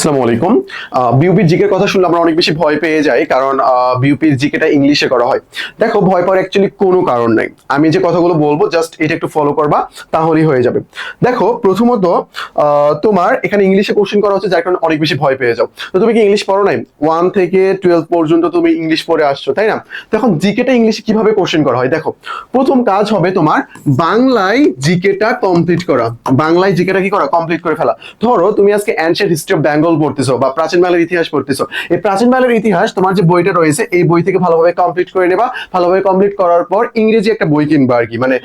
আসসালামু আলাইকুম। বিউপির জিকের কথা শুনলে আমরা অনেক বেশি ভয় পেয়ে যাই, কারণ বিউপির জিকেটা ইংলিশে করা হয়। দেখো, ভয় পাওয়ার অ্যাকচুয়ালি কোনো কারণ নাই। আমি যে কথাগুলো বলবো জাস্ট এটা একটু ফলো করবা, তাহলেই হয়ে যাবে। দেখো, প্রথমত তোমার এখানে ইংলিশে কোশ্চেন করা হচ্ছে, যার কারণে অনেক বেশি ভয় পেয়ে যাও। তো তুমি কি ইংলিশ পড়ো নাই? 1 থেকে 12 পর্যন্ত তুমি ইংলিশ পড়ে আসছো, তাই না? তখন জিকেটা ইংলিশে কিভাবে কোশ্চেন করা হয় দেখো। প্রথম কাজ হবে তোমার বাংলায় জিকেটা কমপ্লিট করা। বাংলায় জিকেটা কি করা? কমপ্লিট করে ফেলা। ধরো তুমি আজকে অ্যানশিয়েন্ট হিস্ট্রি অফ বেঙ্গল পড়তেছো বা প্রাচীন বাংলার ইতিহাস পড়তেছো। এই প্রাচীন বাংলার ইতিহাস তোমার যে বইটা রয়েছে এই বই থেকে ভালোভাবে কমপ্লিট করে নেবা। ভালোভাবে কমপ্লিট করার পর ইংরেজি একটা বই কিনবা আর কি, মানে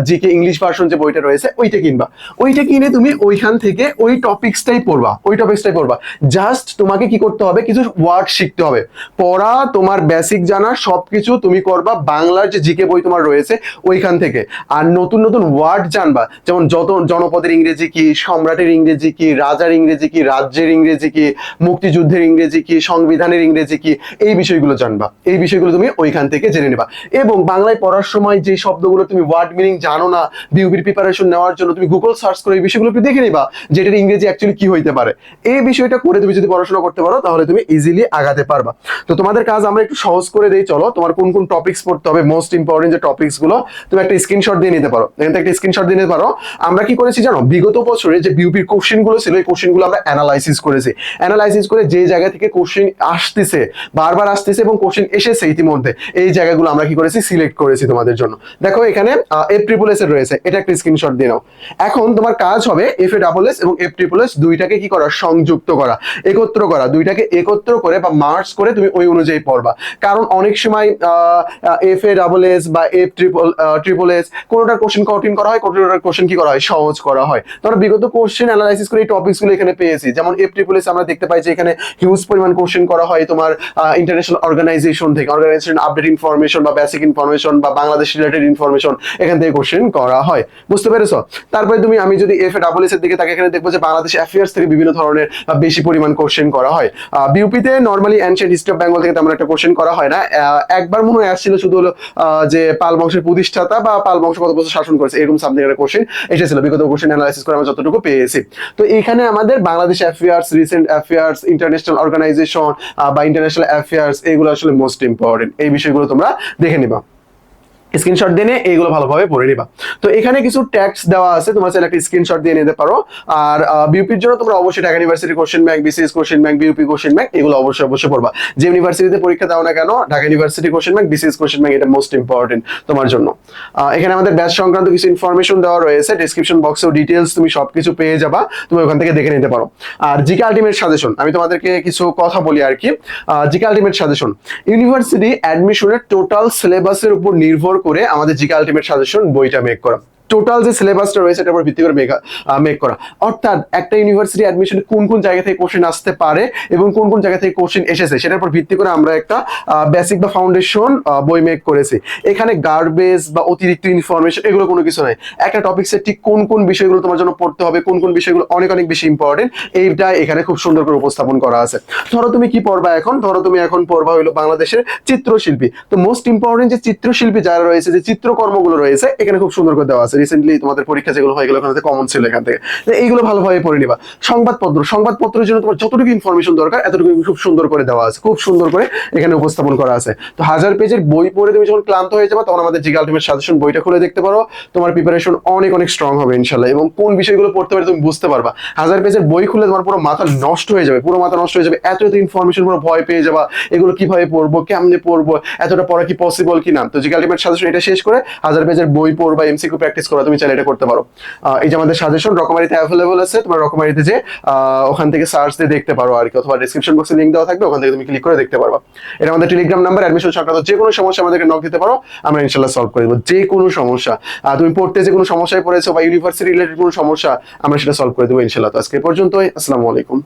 জিকে ইংলিশ ভার্সন যে বইটা রয়েছে ওইটা কিনবা। ওইটা কিনে তুমি ওইখান থেকে ওই টপিকসটাই পড়বা, জাস্ট তোমাকে কি করতে হবে? কিছু ওয়ার্ড শিখতে হবে। পড়া তোমার বেসিক জানা সবকিছু তুমি করবা বাংলার যে জিকে বই তোমার রয়েছে ওইখান থেকে। আর নতুন নতুন ওয়ার্ড জানবা, যেমন যত জনপদের ইংরেজি কি, সম্রাটের ইংরেজি কি, রাজার ইংরেজি কি, রাজ্যের ইংরেজি কি, মুক্তিযুদ্ধের ইংরেজি কি, সংবিধানের ইংরেজি কি, এই বিষয়গুলো জানবা। এই বিষয়গুলো তুমি ওইখান থেকে জেনে নেবা। এবং বাংলায় পড়ার সময় যে শব্দগুলো তুমি ওয়ার্ড মিনিং জানো না, বিউপির প্রিপারেশন নেওয়ার জন্য তুমি গুগল সার্চ করে এই বিষয়গুলো একটু দেখে নিবা, যে এটার ইংরেজি অ্যাকচুয়ালি কি হইতে পারে। এই বিষয়টা করে তুমি যদি পড়াশোনা করতে পারো তাহলে তুমি ইজিলি আগাতে পারবা। তো তোমাদের কাজ আমরা একটু সহজ করে দেই, চলো। তোমার কোন কোন টপিকস পড়তে হবে, মোস্ট ইম্পর্টেন্ট যে টপিকস গুলো, তুমি একটা স্ক্রিনশট দিয়ে নিতে পারো। এখান থেকে একটা স্ক্রিনশট দিয়ে নিতে পারো। আমরা কি করেছি জানো? বিগত বছরে যে বিউপির কোশ্চেন গুলো ছিল এই কোশ্চেন গুলো আমরা অ্যানালাইসিস করেছি। অ্যানালাইসিস করে যে জায়গা থেকে কোশ্চেন আসতেছে, বারবার আসতেছে এবং কোশ্চেন এসেছে ইতিমধ্যে, এই জায়গাগুলো আমরা কি করেছি? সিলেক্ট করেছি তোমাদের জন্য। দেখো এখানে এফ ট্রিপল এস এর রয়েছে, এটা একটা স্ক্রিনশট দিয়ে নাও। এখন তোমার কাজ হবে এফ এ ডাবল এস এবং এফ ট্রিপল এস দুইটাকে কি করা? সংযুক্ত করা, একত্র করা। দুইটাকে একত্র করে বা মার্জ করে তুমি ওই অনুযায়ী পড়বা। কারণ অনেক সময় এফ এ ডাবল এস বা এফ ট্রিপল এস কোনোটার কোশ্চেন কঠিন করা হয়, কোনোটার কোশ্চেন কি করা হয়? সহজ করা হয়। তোমরা বিগত কোশ্চেন অ্যানালাইসিস করে এই টপিকস গুলো এখানে পেয়েছি। যেমন এফ ট্রিপল এস আমরা দেখতে পাই যে এখানে হিউজ পরিমাণ কোশ্চেন করা হয় তোমার ইন্টারন্যাশনাল অর্গানাইজেশন থেকে, অর্গানাইজেশন আপডেট ইনফরমেশন বা বেসিক ইনফরমেশন বা বাংলাদেশ রিলেটেড ইনফরমেশন এখান থেকে কোশ্চেন করা হয়। বুঝতে পেরেছো? তারপরে আমি যদি এফ এ ডাবল এস এর দিকে তাকে এখানে দেখবো যে বাংলাদেশ অ্যাফেয়ার্স থেকে বিভিন্ন ধরনের বেশি পরিমাণ কোশ্চেন করা হয়। বিউপিতে normally ancient history of Bengal থেকে তেমন একটা কোশ্চেন করা হয় না। একবার মনে হয় আসছিল শুধু হলো যে পাল বংশের প্রতিষ্ঠাতা বা পাল বংশ কত বছর শাসন করেছে, এরকম সামথিং একটা কোশ্চেন এসেছিল বিগত কোশ্চেন অ্যানালাইসিস করে আমরা যতটুকু পেয়েছি। তো এখানে আমাদের Bangladesh affairs, recent affairs, international organisation বা ইন্টারন্যাশনাল অ্যাফেয়ার্স, এগুলো আসলে মোস্ট ইম্পর্টেন্ট। এই বিষয়গুলো তোমরা দেখে নিবা, স্ক্রিনশট দিয়ে এইগুলো ভালোভাবে পড়ে নিবা। তো এখানে কিছু ট্যাক্স দেওয়া আছে, তোমরা চাইলে একটা স্ক্রিনশট দিয়ে নিতে পারো। আর বিউপির জন্য তোমরা অবশ্যই Dhaka university question bank, BCS question bank, BUP question bank, এগুলো অবশ্যই পড়বা। যে ইউনিভার্সিটিতে পরীক্ষা দাও না কেন, Dhaka university question bank, BCS question bank, এটা মোস্ট ইম্পর্টেন্ট তোমার জন্য। এখানে আমাদের ব্যাচ সংক্রান্ত কিছু ইনফরমেশন দেওয়া রয়েছে, ডেসক্রিপশন বক্সেও ডিটেলস তুমি সবকিছু পেয়ে যাবা, তুমি ওখান থেকে দেখে নিতে পারো। আর জিকে আলটিমেট সাজেশন আমি তোমাদেরকে কিছু কথা বলি আর কি। জিকে আলটিমেট সাজেশন ইউনিভার্সিটি অ্যাডমিশনের টোটাল সিলেবাসের উপর নির্ভর করে আমাদের জিকে আলটিমেট সাজেশন বইটা মেক করা। টোটাল যে সিলেবাসটা রয়েছে এটার উপর ভিত্তি করে মেক করা। অর্থাৎ একটা ইউনিভার্সিটি অ্যাডমিশনে কোন কোন জায়গা থেকে কোশ্চেন আসতে পারে এবং কোন কোন জায়গা থেকে কোশ্চেন এসেছে সেটার উপর ভিত্তি করে আমরা একটা বেসিক বা ফাউন্ডেশন বই মেক করেছি। এখানে গার্বেজ বা অতিরিক্ত ইনফরমেশন এগুলো কোনো কিছু নাই। একটা টপিক্সের ঠিক কোন কোন বিষয়গুলো তোমার জন্য পড়তে হবে, কোন কোন বিষয়গুলো অনেক অনেক বেশি ইম্পর্টেন্ট, এইটা এখানে খুব সুন্দর করে উপস্থাপন করা আছে। ধরো তুমি কি পড়বা এখন? ধরো তুমি এখন পড়বা হলো বাংলাদেশের চিত্রশিল্পী। তো মোস্ট ইম্পর্টেন্ট যে চিত্রশিল্পী যারা রয়েছে, যে চিত্রকর্মগুলো রয়েছে এখানে খুব সুন্দর করে দেওয়া আছে। রিসেন্টলি তোমাদের পরীক্ষা যেগুলো হয়ে গেল ওখানে কমন ছিল, এখান থেকে এইগুলো ভালোভাবে পড়ে নিবা। সংবাদপত্রের জন্য তোমার যতটুকু ইনফরমেশন দরকার এতটুকু খুব সুন্দর করে দেওয়া আছে, খুব সুন্দর করে এখানে উপস্থাপন করা আছে। তো 1000 পেজের বই পড়ে তুমি যখন ক্লান্ত হয়ে যাবে তখন আমাদের জিকে আলটিমেট সাজেশন বইটা খুলে দেখতে পারো। তোমার প্রিপারেশন অনেক অনেক স্ট্রং হবে ইনশাল্লাহ, এবং কোন বিষয়গুলো পড়তে পারে তুমি বুঝতে পারবা। 1000 পেজের বই খুলে তোমার পুরো মাথা নষ্ট হয়ে যাবে, পুরো মাথা নষ্ট হয়ে যাবে। এত ইনফরমেশন, পুরো ভয় পেয়ে যাবা এগুলো কিভাবে পড়বো, কেমনে পড়বো, এতটা পড়া কি পসিবল কিনা। তো জিকে আলটিমেট সাজেশন এটা শেষ করে 1000 পেজের বই পড়বা, এমসিকিউ প্র্যাকটিস করা, তুমি চাইলে এটা করতে পারো। এই যে আমাদের সাজেশন রকমারিতে অ্যাভেলেবল আছে, তোমার রকমারিতে যে ওখান থেকে সার্চ দিয়ে দেখতে পারো আর কি, অথবা ডেসক্রিপশন বক্সে লিংক দেওয়া থাকবে, ওখান থেকে তুমি ক্লিক করে দেখতে পারবা। এটা আমাদের টেলিগ্রাম নাম্বার। অ্যাডমিশন সংক্রান্ত যে কোনো সমস্যা আমাদেরকে নক দিতে পারো, আমরা ইনশাল্লাহ সলভ করে দেবো। যে কোনো সমস্যা, তুমি পড়তে যে কোনো সমস্যায় পড়েছো বা ইউনিভার্সিটি রিলেটেড কোনো সমস্যা, আমরা সেটা সলভ করে দেবো ইনশাল্লাহ। তো আজকে পর্যন্তই, আসসালামু আলাইকুম।